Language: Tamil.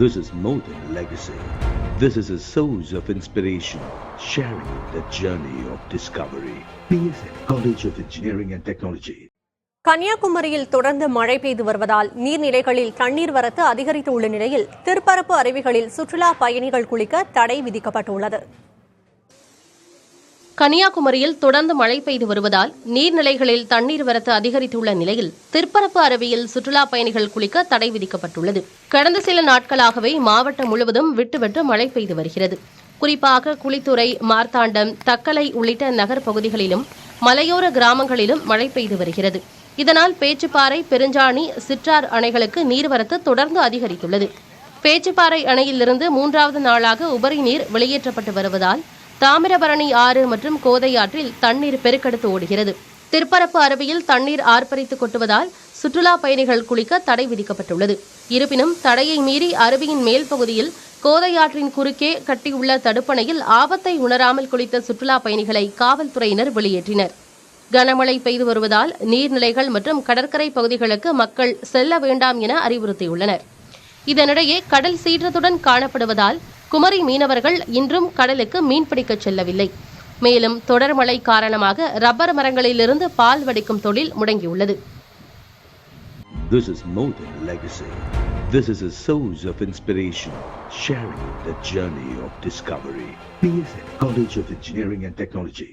This is more than legacy. This is a source of inspiration, sharing the journey of discovery. PSN College of Engineering and Technology. கன்னியாகுமரியில் தொடர்ந்து மழை பெய்து வருவதால் நீர்நிலைகளில் தண்ணீர் வரத்து அதிகரித்துள்ள நிலையில் திருப்பரப்பு அருவிகளில் சுற்றுலா பயணிகள் குளிக்க தடை விதிக்கப்பட்டுள்ளது. கன்னியாகுமரியில் தொடர்ந்து மழை பெய்து வருவதால் நீர்நிலைகளில் தண்ணீர் வரத்து அதிகரித்துள்ள நிலையில் திருப்பரப்பு அருவியில் சுற்றுலா பயணிகள் குளிக்க தடை விதிக்கப்பட்டுள்ளது. கடந்த சில நாட்களாகவே மாவட்டம் முழுவதும் விட்டுவிட்டு மழை பெய்து வருகிறது. குறிப்பாக குளித்துறை, மார்த்தாண்டம், தக்கலை உள்ளிட்ட நகர் பகுதிகளிலும் மலையோர கிராமங்களிலும் மழை பெய்து வருகிறது. இதனால் பேச்சுப்பாறை, பெருஞ்சாணி, சிற்றார் அணைகளுக்கு நீர்வரத்து தொடர்ந்து அதிகரித்துள்ளது. பேச்சுப்பாறை அணையிலிருந்து 3வது நாளாக உபரி நீர் வெளியேற்றப்பட்டு வருவதால் தாமிரபரணி ஆறு மற்றும் கோதை ஆற்றில் தண்ணீர் பெருக்கெடுத்து ஓடுகிறது. திருப்பரப்பு அருவியில் தண்ணீர் ஆர்ப்பரித்து கொட்டுவதால் சுற்றுலா பயணிகள் குளிக்க தடை விதிக்கப்பட்டுள்ளது. இருப்பினும் தடையை மீறி அருவியின் மேல் பகுதியில் கோதையாற்றின் குறுக்கே கட்டியுள்ள தடுப்பணையில் ஆபத்தை உணராமல் குளித்த சுற்றுலா பயணிகளை காவல்துறையினர் வெளியேற்றினர். கனமழை பெய்து வருவதால் நீர்நிலைகள் மற்றும் கடற்கரை பகுதிகளுக்கு மக்கள் செல்ல வேண்டாம் என அறிவுறுத்தியுள்ளனர். இதனிடையே கடல் சீற்றத்துடன் காணப்படுவதால் குமரி மீனவர்கள் இன்றும் கடலுக்கு மீன்பிடிக்க செல்லவில்லை. மேலும் தொடர் மழை காரணமாக ரப்பர் மரங்களிலிருந்து பால் வடிக்கும் தொழில் முடங்கியுள்ளது. This is more than legacy. This is a source of inspiration, sharing the journey of discovery. PSN College of Engineering and Technology.